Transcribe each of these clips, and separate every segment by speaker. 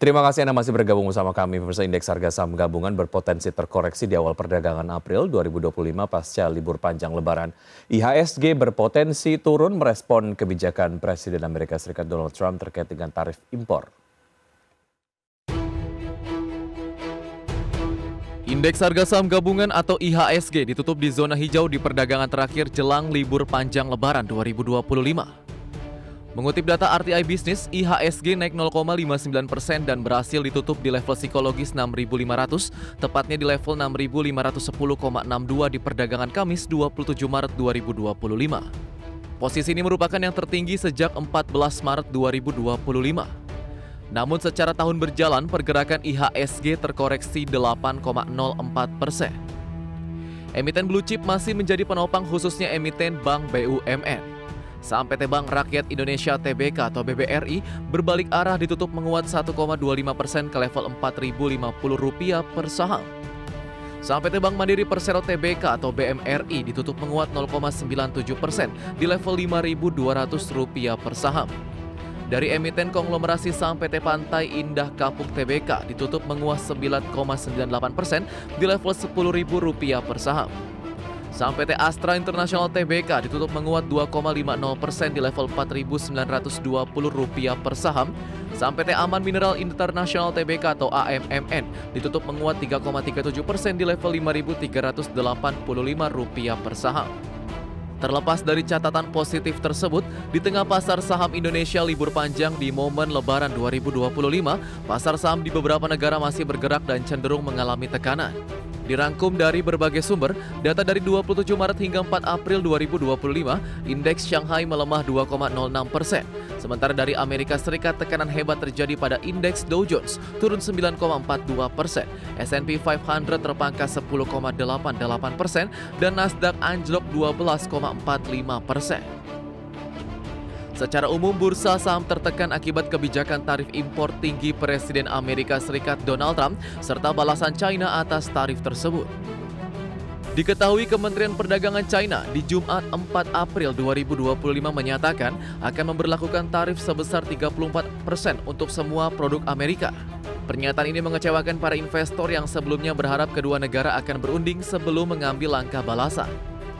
Speaker 1: Terima kasih Anda masih bergabung bersama kami. Pemirsa, indeks harga saham gabungan berpotensi terkoreksi di awal perdagangan April 2025 pasca libur panjang Lebaran. IHSG berpotensi turun merespon kebijakan Presiden Amerika Serikat Donald Trump terkait dengan tarif impor.
Speaker 2: Indeks harga saham gabungan atau IHSG ditutup di zona hijau di perdagangan terakhir jelang libur panjang Lebaran 2025. Mengutip data RTI Business, IHSG naik 0,59% dan berhasil ditutup di level psikologis 6.500, tepatnya di level 6.510,62 di perdagangan Kamis 27 Maret 2025. Posisi ini merupakan yang tertinggi sejak 14 Maret 2025. Namun secara tahun berjalan, pergerakan IHSG terkoreksi 8,04%. Emiten blue chip masih menjadi penopang khususnya emiten Bank BUMN. Saham PT Bank Rakyat Indonesia Tbk atau BBRI berbalik arah ditutup menguat 1,25% ke level Rp4.050 per saham. Saham PT Bank Mandiri Persero Tbk atau BMRI ditutup menguat 0,97% di level Rp5.200 per saham. Dari emiten konglomerasi saham PT Pantai Indah Kapuk Tbk ditutup menguat 9,98% di level Rp10.000 per saham. Saham PT Astra International Tbk ditutup menguat 2,50% di level Rp4.920 per saham. Saham PT Aman Mineral International Tbk atau AMMN ditutup menguat 3,37% di level Rp5.385 per saham. Terlepas dari catatan positif tersebut, di tengah pasar saham Indonesia libur panjang di momen Lebaran 2025, pasar saham di beberapa negara masih bergerak dan cenderung mengalami tekanan. Dirangkum dari berbagai sumber, data dari 27 Maret hingga 4 April 2025, indeks Shanghai melemah 2,06%. Sementara dari Amerika Serikat tekanan hebat terjadi pada indeks Dow Jones, turun 9,42%. S&P 500 terpangkas 10,88% dan Nasdaq anjlok 12,45%. Secara umum, bursa saham tertekan akibat kebijakan tarif impor tinggi Presiden Amerika Serikat Donald Trump serta balasan China atas tarif tersebut. Diketahui Kementerian Perdagangan China di Jumat 4 April 2025 menyatakan akan memberlakukan tarif sebesar 34% untuk semua produk Amerika. Pernyataan ini mengecewakan para investor yang sebelumnya berharap kedua negara akan berunding sebelum mengambil langkah balasan.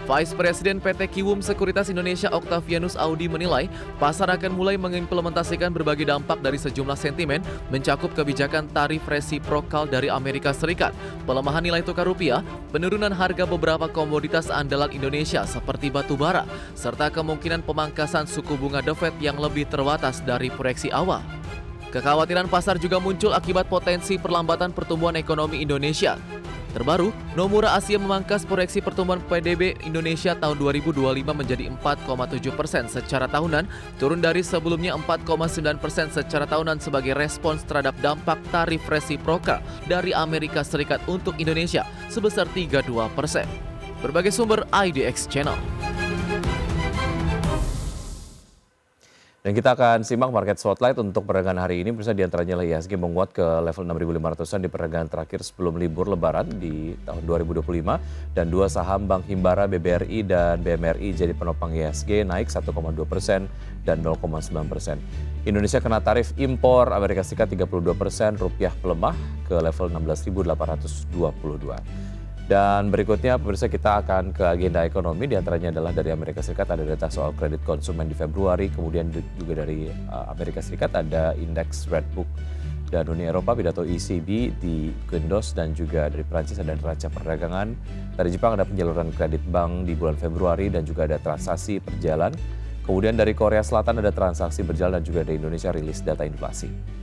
Speaker 2: Vice President PT Kiwum Sekuritas Indonesia Octavianus Audi menilai pasar akan mulai mengimplementasikan berbagai dampak dari sejumlah sentimen mencakup kebijakan tarif resiprokal dari Amerika Serikat, pelemahan nilai tukar rupiah, penurunan harga beberapa komoditas andalan Indonesia seperti batu bara, serta kemungkinan pemangkasan suku bunga The Fed yang lebih terbatas dari proyeksi awal. Kekhawatiran pasar juga muncul akibat potensi perlambatan pertumbuhan ekonomi Indonesia. Terbaru, Nomura Asia memangkas proyeksi pertumbuhan PDB Indonesia tahun 2025 menjadi 4,7% secara tahunan, turun dari sebelumnya 4,9% secara tahunan sebagai respons terhadap dampak tarif resiprokal dari Amerika Serikat untuk Indonesia sebesar 32%. Berbagai sumber IDX Channel.
Speaker 1: Dan kita akan simak market spotlight untuk perdagangan hari ini. Pemirsa, di antaranya IHSG menguat ke level 6.500-an di perdagangan terakhir sebelum libur Lebaran di tahun 2025. Dan dua saham Bank Himbara, BBRI dan BMRI jadi penopang IHSG naik 1,2% dan 0,9%. Indonesia kena tarif impor Amerika Serikat 32%, rupiah melemah ke level 16.822. Dan berikutnya pemirsa, kita akan ke agenda ekonomi, diantaranya adalah dari Amerika Serikat ada data soal kredit konsumen di Februari, kemudian juga dari Amerika Serikat ada indeks Redbook, dan Uni Eropa pidato ECB di Guindos, dan juga dari Prancis ada neraca perdagangan. Dari Jepang ada penyaluran kredit bank di bulan Februari dan juga ada transaksi berjalan. Kemudian dari Korea Selatan ada transaksi berjalan dan juga dari Indonesia rilis data inflasi.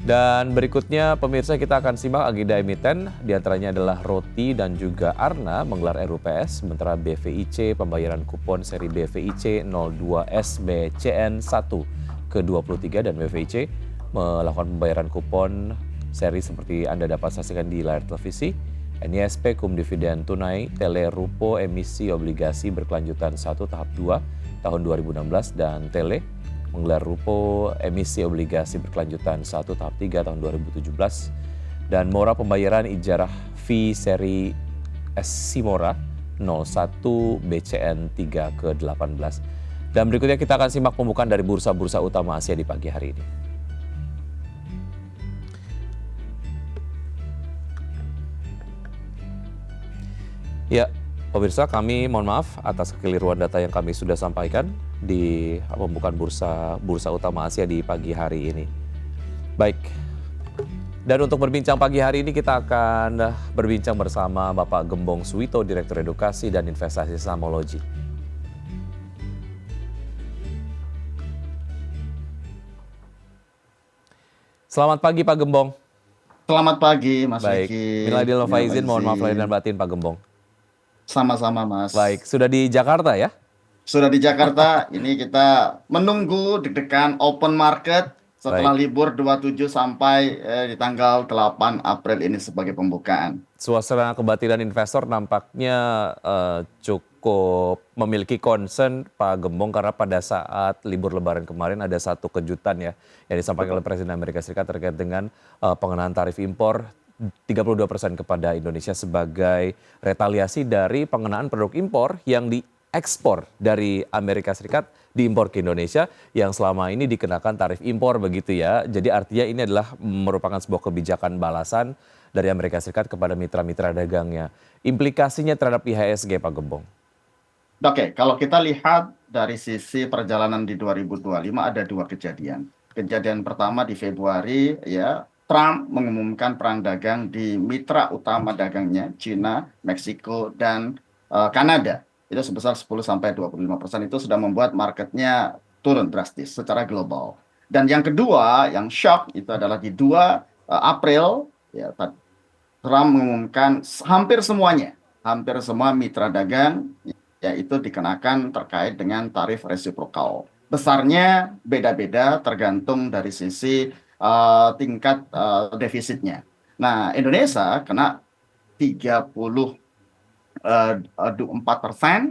Speaker 1: Dan berikutnya pemirsa, kita akan simak agenda emiten, diantaranya adalah Roti dan juga Arna menggelar RUPS, sementara BVIC pembayaran kupon seri BVIC 02SBCN 1 ke-23 dan BVIC melakukan pembayaran kupon seri seperti Anda dapat saksikan di layar televisi. NISP kum dividen tunai, Tele Rupo emisi obligasi berkelanjutan 1 tahap 2 tahun 2016 dan Tele menggelar Rupo emisi obligasi berkelanjutan 1 tahap 3 tahun 2017 dan Mora pembayaran ijarah fee seri Simora 01 BCN 3 ke-18. Dan berikutnya kita akan simak pembukaan dari bursa-bursa utama Asia di pagi hari ini. Ya, pemirsa, kami mohon maaf atas kekeliruan data yang kami sudah sampaikan di pembukaan bursa utama Asia di pagi hari ini. Baik, dan untuk berbincang pagi hari ini kita akan berbincang bersama Bapak Gembong Suwito, Direktur Edukasi dan Investasi Samologi. Selamat pagi Pak Gembong.
Speaker 3: Selamat pagi, Mas
Speaker 1: Baik,
Speaker 3: Vicky.
Speaker 1: minal aidin wal
Speaker 3: Minal
Speaker 1: faizin, mohon maaf lahir dan
Speaker 3: aidin.
Speaker 1: batin Pak Gembong.
Speaker 3: Sama-sama, Mas.
Speaker 1: Baik, sudah di Jakarta ya?
Speaker 3: Sudah di Jakarta, ini kita menunggu deg-degan open market setelah
Speaker 1: Baik.
Speaker 3: libur 27 sampai di tanggal 8 April ini sebagai pembukaan.
Speaker 1: Suasana kebatinan investor nampaknya cukup memiliki concern Pak Gembong karena pada saat libur Lebaran kemarin ada satu kejutan ya yang disampaikan oleh Presiden Amerika Serikat terkait dengan pengenaan tarif impor 32% kepada Indonesia sebagai retaliasi dari pengenaan produk impor yang diekspor dari Amerika Serikat diimpor ke Indonesia yang selama ini dikenakan tarif impor begitu ya. Jadi artinya ini adalah merupakan sebuah kebijakan balasan dari Amerika Serikat kepada mitra-mitra dagangnya. Implikasinya terhadap IHSG Pak Gembong.
Speaker 3: Oke, kalau kita lihat dari sisi perjalanan di 2025 ada dua kejadian. Kejadian pertama di Februari ya, Trump mengumumkan perang dagang di mitra utama dagangnya, China, Meksiko, dan Kanada. Itu sebesar 10-25%, itu sudah membuat marketnya turun drastis secara global. Dan yang kedua, yang shock itu adalah di 2 April, ya, Trump mengumumkan hampir semua mitra dagang yaitu dikenakan terkait dengan tarif resiprokal. Besarnya beda-beda tergantung dari sisi tingkat defisitnya. Nah, Indonesia kena 34%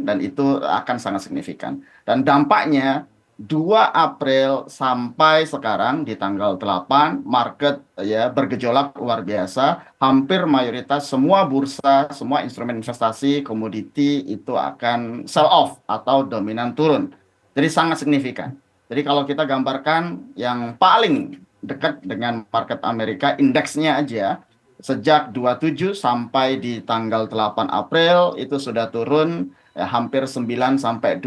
Speaker 3: dan itu akan sangat signifikan. Dan dampaknya 2 April sampai sekarang di tanggal 8 market ya bergejolak luar biasa. Hampir mayoritas semua bursa, semua instrumen investasi, komoditi itu akan sell off atau dominan turun. Jadi sangat signifikan. Jadi kalau kita gambarkan yang paling dekat dengan market Amerika, indeksnya aja sejak 27 sampai di tanggal 8 April itu sudah turun hampir 9-12%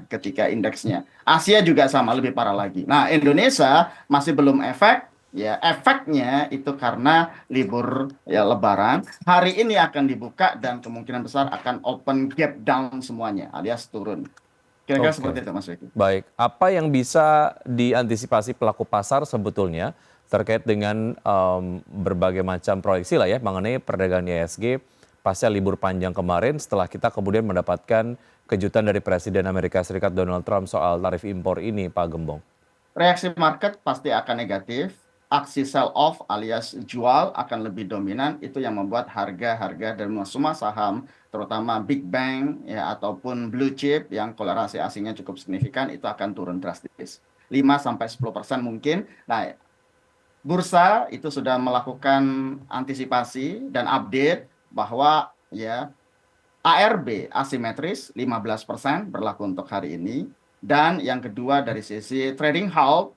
Speaker 3: ketika indeksnya. Asia juga sama, lebih parah lagi. Nah, Indonesia masih belum efek. Ya, efeknya itu karena libur ya Lebaran. Hari ini akan dibuka dan kemungkinan besar akan open gap down semuanya, alias turun. Kira-kira seperti itu, Mas Vicky.
Speaker 1: Baik, apa yang bisa diantisipasi pelaku pasar sebetulnya terkait dengan berbagai macam proyeksi lah ya mengenai perdagangan IHSG pasca libur panjang kemarin setelah kita kemudian mendapatkan kejutan dari Presiden Amerika Serikat Donald Trump soal tarif impor ini, Pak Gembong?
Speaker 3: Reaksi market pasti akan negatif. Aksi sell off alias jual akan lebih dominan, itu yang membuat harga-harga dari semua saham terutama big bank ya ataupun blue chip yang kolerasi asingnya cukup signifikan itu akan turun drastis 5-10% mungkin. Nah, bursa itu sudah melakukan antisipasi dan update bahwa ya ARB asimetris 15% berlaku untuk hari ini. Dan yang kedua dari sisi trading halt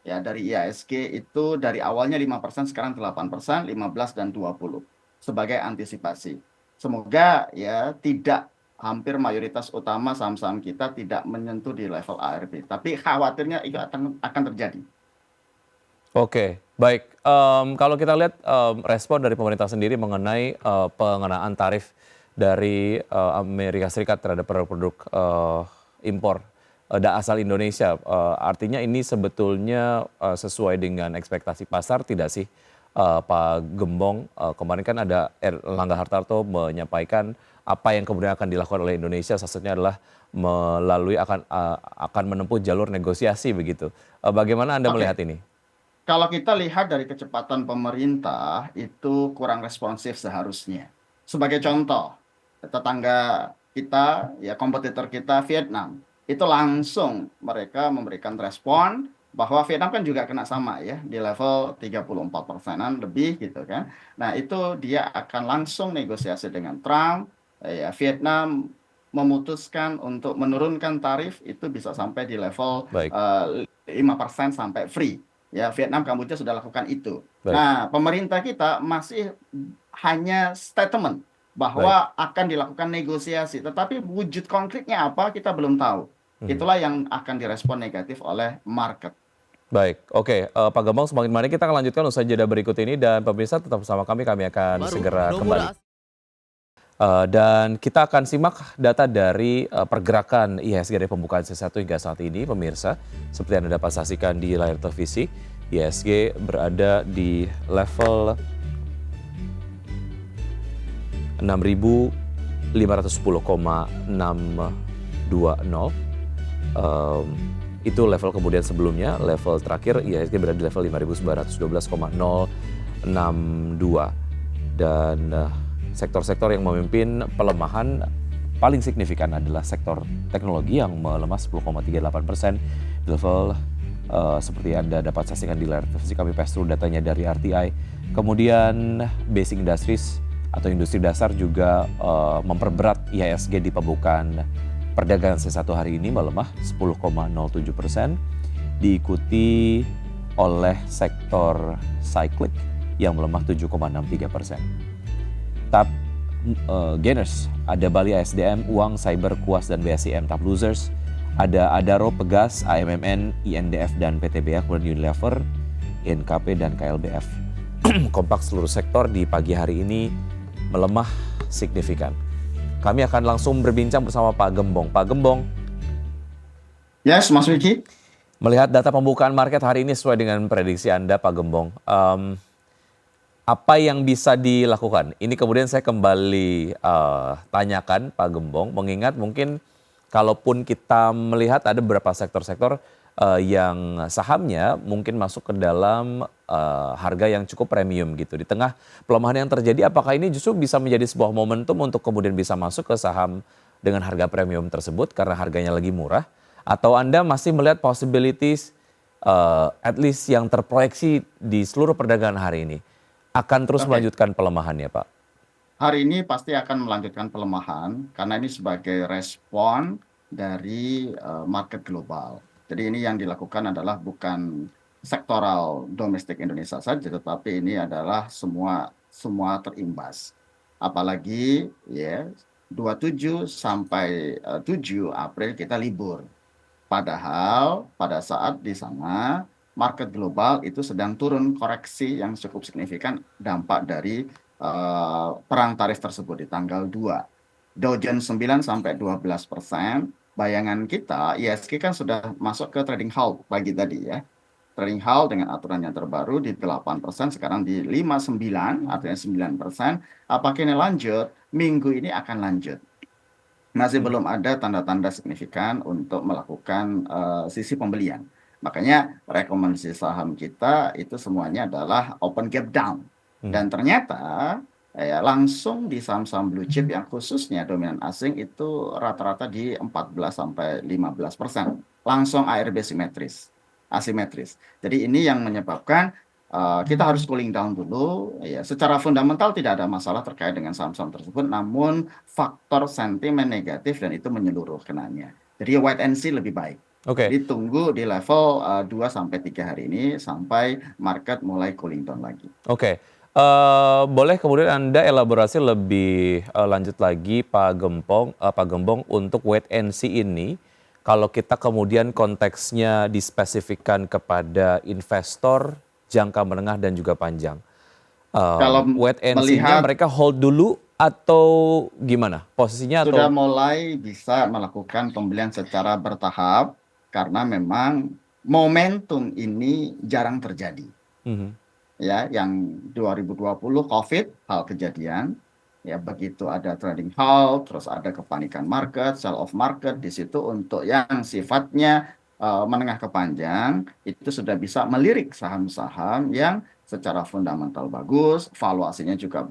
Speaker 3: ya dari IHSG itu dari awalnya 5% sekarang 8%, 15 dan 20 sebagai antisipasi. Semoga ya tidak hampir mayoritas utama saham-saham kita tidak menyentuh di level ARB, tapi khawatirnya itu akan terjadi.
Speaker 1: Oke, baik. Kalau kita lihat respon dari pemerintah sendiri mengenai pengenaan tarif dari Amerika Serikat terhadap produk-produk impor asal Indonesia, artinya ini sebetulnya sesuai dengan ekspektasi pasar tidak sih, Pak Gembong? Kemarin kan ada Erlangga Hartarto menyampaikan apa yang kemudian akan dilakukan oleh Indonesia, salah satunya adalah melalui akan menempuh jalur negosiasi begitu. Bagaimana Anda melihat ini?
Speaker 3: Kalau kita lihat dari kecepatan pemerintah itu kurang responsif seharusnya. Sebagai contoh, tetangga kita, ya kompetitor kita Vietnam, itu langsung mereka memberikan respon bahwa Vietnam kan juga kena sama ya di level 34%-an lebih gitu kan. Nah, itu dia akan langsung negosiasi dengan Trump. Ya, Vietnam memutuskan untuk menurunkan tarif itu bisa sampai di level 5% sampai free. Ya, Vietnam, Kamboja sudah lakukan itu.
Speaker 1: Baik.
Speaker 3: Nah, pemerintah kita masih hanya statement,
Speaker 1: Baik.
Speaker 3: bahwa akan dilakukan negosiasi, tetapi wujud konkretnya apa kita belum tahu.
Speaker 1: Mhm.
Speaker 3: Itulah yang akan direspon negatif oleh market.
Speaker 1: Baik, oke, Pak Gembong, semakin mari kita akan lanjutkan usai jeda berikut ini dan pemirsa tetap bersama kami akan
Speaker 2: Baru
Speaker 1: segera kembali.
Speaker 2: Nomura
Speaker 1: Dan kita akan simak data dari pergerakan IHSG dari pembukaan sesi 1 hingga saat ini, pemirsa. Seperti yang Anda dapat saksikan di layar televisi, IHSG berada di level 6.510,620. Itu level kemudian sebelumnya, level terakhir IHSG berada di level 5.912,062. Dan sektor-sektor yang memimpin pelemahan paling signifikan adalah sektor teknologi yang melemah 10,38% di level seperti Anda dapat saksikan di layar televisi. Kami pass through datanya dari RTI. Kemudian basic industries atau industri dasar juga memperberat IHSG di pembukaan perdagangan sesi 1 hari ini, melemah 10,07%, diikuti oleh sektor cyclic yang melemah 7,63%. Top gainers ada Bali ASDM, Uang, Cyber, Kuas, dan BSIM. Top losers ada Adaro, Pegas, AMMN, INDF, dan PTBA, kemudian Unilever, NKP, dan KLBF. Kompak seluruh sektor di pagi hari ini melemah signifikan. Kami akan langsung berbincang bersama Pak Gembong. Pak Gembong,
Speaker 3: Yes, Mas Wiki.
Speaker 1: melihat data pembukaan market hari ini sesuai dengan prediksi Anda, Pak Gembong, apa yang bisa dilakukan? Ini kemudian saya kembali tanyakan Pak Gembong, mengingat mungkin kalaupun kita melihat ada beberapa sektor-sektor yang sahamnya mungkin masuk ke dalam harga yang cukup premium gitu. Di tengah pelemahan yang terjadi, apakah ini justru bisa menjadi sebuah momentum untuk kemudian bisa masuk ke saham dengan harga premium tersebut karena harganya lagi murah? Atau Anda masih melihat possibilities at least yang terproyeksi di seluruh perdagangan hari ini akan terus
Speaker 3: Oke.
Speaker 1: melanjutkan pelemahannya, Pak?
Speaker 3: Hari ini pasti akan melanjutkan pelemahan karena ini sebagai respon dari market global. Jadi ini yang dilakukan adalah bukan sektoral domestik Indonesia saja, tetapi ini adalah semua terimbas. Apalagi ya 27 sampai 7 April kita libur. Padahal pada saat di sana market global itu sedang turun koreksi yang cukup signifikan dampak dari perang tarif tersebut di tanggal 2. Dow Jones 9 sampai 12%. Bayangan kita ISG kan sudah masuk ke trading halt pagi tadi ya. Trading halt dengan aturan yang terbaru di 8%, sekarang di 59, artinya 9%. Apakah ini lanjut? Minggu ini akan lanjut. Masih belum ada tanda-tanda signifikan untuk melakukan sisi pembelian. Makanya rekomendasi saham kita itu semuanya adalah open gap down. Dan ternyata ya, langsung di saham-saham blue chip yang khususnya dominan asing itu rata-rata di 14 sampai 15%. Langsung ARB asimetris. Jadi ini yang menyebabkan kita harus cooling down dulu. Ya, secara fundamental tidak ada masalah terkait dengan saham-saham tersebut, namun faktor sentimen negatif dan itu menyeluruh kenanya. Jadi wait and see lebih baik.
Speaker 1: Oke.
Speaker 3: Jadi tunggu di level 2 sampai 3 hari ini sampai market mulai cooling down lagi.
Speaker 1: Oke. Boleh kemudian Anda elaborasi lebih lanjut lagi Pak Gembong untuk wait and see ini, kalau kita kemudian konteksnya dispesifikkan kepada investor jangka menengah dan juga panjang.
Speaker 3: Kalau
Speaker 1: Wait and see-nya
Speaker 3: melihat
Speaker 1: mereka hold dulu atau gimana posisinya?
Speaker 3: sudah
Speaker 1: Atau
Speaker 3: mulai bisa melakukan pembelian secara bertahap karena memang momentum ini jarang terjadi.
Speaker 1: Mhm.
Speaker 3: Ya, yang 2020 COVID hal kejadian, ya begitu ada trading halt, terus ada kepanikan market, sell off market di situ untuk yang sifatnya menengah ke panjang itu sudah bisa melirik saham-saham yang secara fundamental bagus, valuasinya juga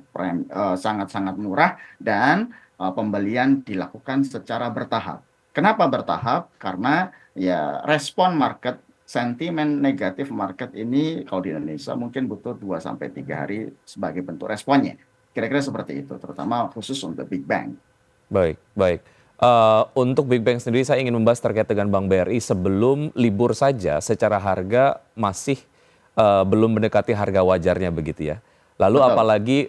Speaker 3: sangat-sangat murah dan pembelian dilakukan secara bertahap. Kenapa bertahap? Karena ya respon market, sentimen negatif market ini kalau di Indonesia mungkin butuh 2 sampai 3 hari sebagai bentuk responnya. Kira-kira seperti itu, terutama khusus untuk Big Bang.
Speaker 1: baik, baik. Untuk Big Bang sendiri saya ingin membahas terkait dengan Bank BRI sebelum libur saja secara harga masih belum mendekati harga wajarnya begitu ya. Lalu
Speaker 3: Betul.
Speaker 1: apalagi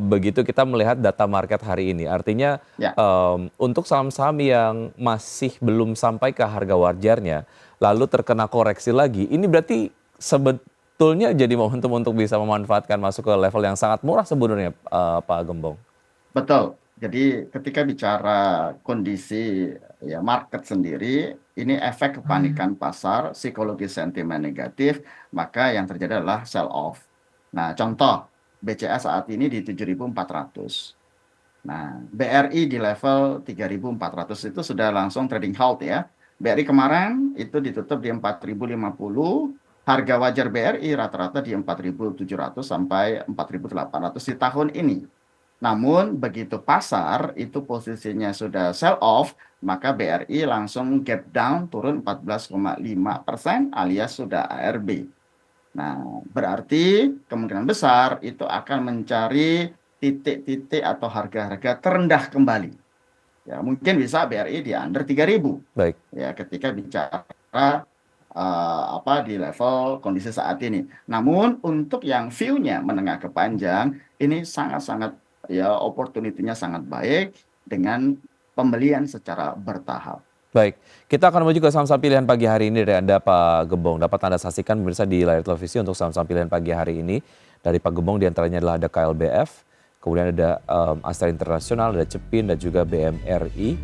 Speaker 1: begitu kita melihat data market hari ini, artinya
Speaker 3: Ya.
Speaker 1: untuk saham-saham yang masih belum sampai ke harga wajarnya, lalu terkena koreksi lagi, ini berarti sebetulnya jadi momentum untuk bisa memanfaatkan masuk ke level yang sangat murah sebenarnya, Pak Gembong.
Speaker 3: Betul. Jadi ketika bicara kondisi ya market sendiri, ini efek kepanikan pasar, psikologi sentimen negatif, maka yang terjadi adalah sell off. Nah, contoh BCA saat ini di 7.400. Nah, BRI di level 3.400 itu sudah langsung trading halt ya. BRI kemarin itu ditutup di 4.050, harga wajar BRI rata-rata di 4.700 sampai 4.800 di tahun ini. Namun begitu pasar itu posisinya sudah sell off, maka BRI langsung gap down turun 14,5% alias sudah ARB. Nah, berarti kemungkinan besar itu akan mencari titik-titik atau harga-harga terendah kembali. Ya, mungkin bisa BRI di under 3.000.
Speaker 1: Baik.
Speaker 3: Ya, ketika bicara di level kondisi saat ini. Namun untuk yang view-nya menengah ke panjang, ini sangat-sangat ya opportunity-nya sangat baik dengan pembelian secara bertahap.
Speaker 1: Baik, kita akan menuju ke saham-saham pilihan pagi hari ini dari Anda Pak Gembong. Dapat Anda saksikan pemirsa di layar televisi untuk saham-saham pilihan pagi hari ini. Dari Pak Gembong diantaranya adalah ada KLBF, kemudian ada Astra International, ada Cepin, dan juga BMRI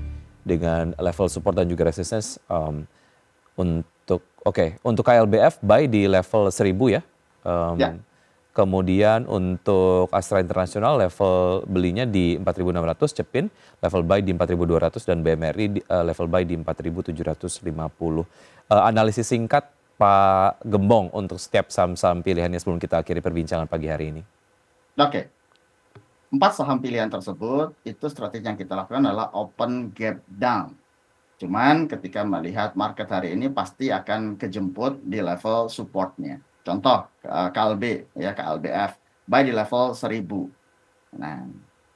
Speaker 1: dengan level support dan juga resistance untuk KLBF buy di level 1000 ya.
Speaker 3: Ya.
Speaker 1: Kemudian untuk Astra International level belinya di 4.600, Cepin level buy di 4.200 dan BMRI level buy di 4.750. Analisis singkat Pak Gembong untuk setiap saham-saham pilihannya sebelum kita akhiri perbincangan pagi hari ini.
Speaker 3: Oke. 4 saham pilihan tersebut itu strategi yang kita lakukan adalah open gap down. Cuman ketika melihat market hari ini pasti akan kejemput di level supportnya. Contoh KLB ya KLBF buy di level 1000. Nah,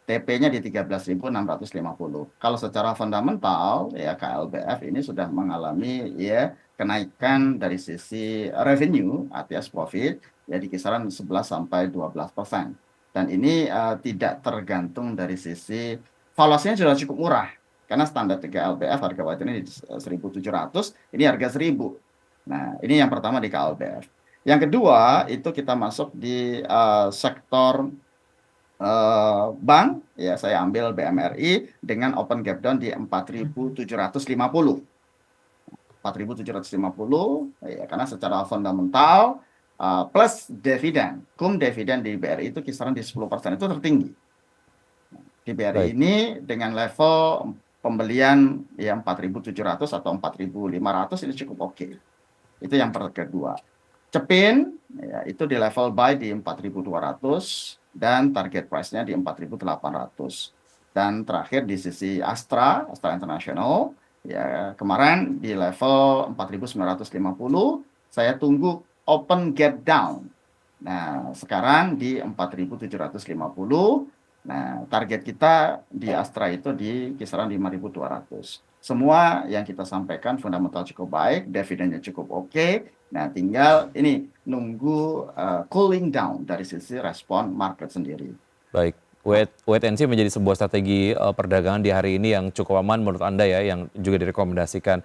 Speaker 3: TP-nya di 13.650. Kalau secara fundamental ya KLBF ini sudah mengalami ya kenaikan dari sisi revenue alias profit ya di kisaran 11 sampai 12%. Dan ini tidak tergantung dari sisi valuasinya sudah cukup murah. Karena standar KLBF harga wajarnya di 1.700, ini harga 1.000. Nah, ini yang pertama di KLBF. Yang kedua itu kita masuk di sektor bank, ya saya ambil BMRI dengan open gap down di 4.750. 4.750 ya karena secara fundamental plus dividen, dividen di BRI itu kisaran di 10% itu tertinggi. Di BRI
Speaker 1: Baik.
Speaker 3: ini dengan level pembelian ya 4.700 atau 4.500 ini cukup oke. Itu yang kedua. Cepin ya, itu di level buy di 4.200 dan target price-nya di 4.800. Dan terakhir di sisi Astra International ya kemarin di level 4.950 saya tunggu open gap down. Nah, sekarang di 4.750. Nah, target kita di Astra itu di kisaran 5.200. Semua yang kita sampaikan fundamental cukup baik, dividennya cukup oke. Nah, tinggal ini nunggu cooling down dari sisi respon market sendiri.
Speaker 1: Baik, wait and see menjadi sebuah strategi perdagangan di hari ini yang cukup aman menurut Anda ya, yang juga direkomendasikan.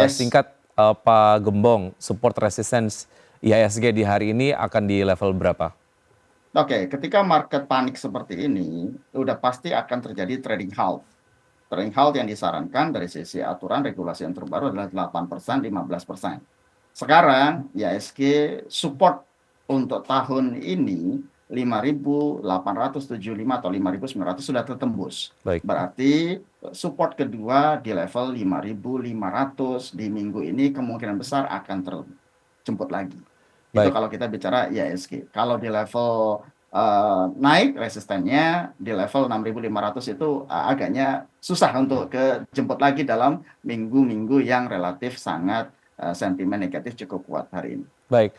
Speaker 3: Yes.
Speaker 1: Singkat Pak Gembong, support resistance IHSG di hari ini akan di level berapa?
Speaker 3: Oke, ketika market panik seperti ini, udah pasti akan terjadi trading halt. Trading halt yang disarankan dari sisi aturan regulasi yang terbaru adalah 8%, 15%. Sekarang IHSG support untuk tahun ini 5.875 atau 5.900 sudah tertembus.
Speaker 1: Baik.
Speaker 3: Berarti support kedua di level 5.500 di minggu ini kemungkinan besar akan terjemput lagi. Itu
Speaker 1: Baik.
Speaker 3: kalau kita bicara IHSG. Kalau di level naik resistennya di level 6.500 itu agaknya susah untuk kejemput lagi dalam minggu-minggu yang relatif sangat sentimen negatif cukup kuat hari ini.
Speaker 1: Baik,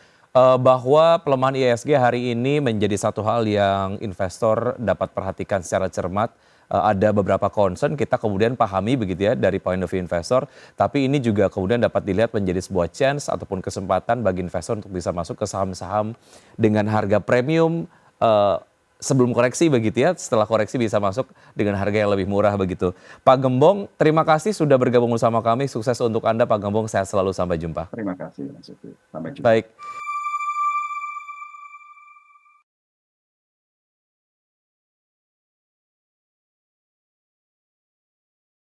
Speaker 1: bahwa pelemahan IHSG hari ini menjadi satu hal yang investor dapat perhatikan secara cermat. Ada beberapa concern kita kemudian pahami begitu ya dari point of view investor, tapi ini juga kemudian dapat dilihat menjadi sebuah chance ataupun kesempatan bagi investor untuk bisa masuk ke saham-saham dengan harga premium sebelum koreksi begitu ya, setelah koreksi bisa masuk dengan harga yang lebih murah begitu. Pak Gembong, terima kasih sudah bergabung bersama kami. Sukses untuk Anda Pak Gembong, sehat selalu, sampai jumpa.
Speaker 3: Terima kasih Mas Uki. Sampai jumpa.
Speaker 1: Baik.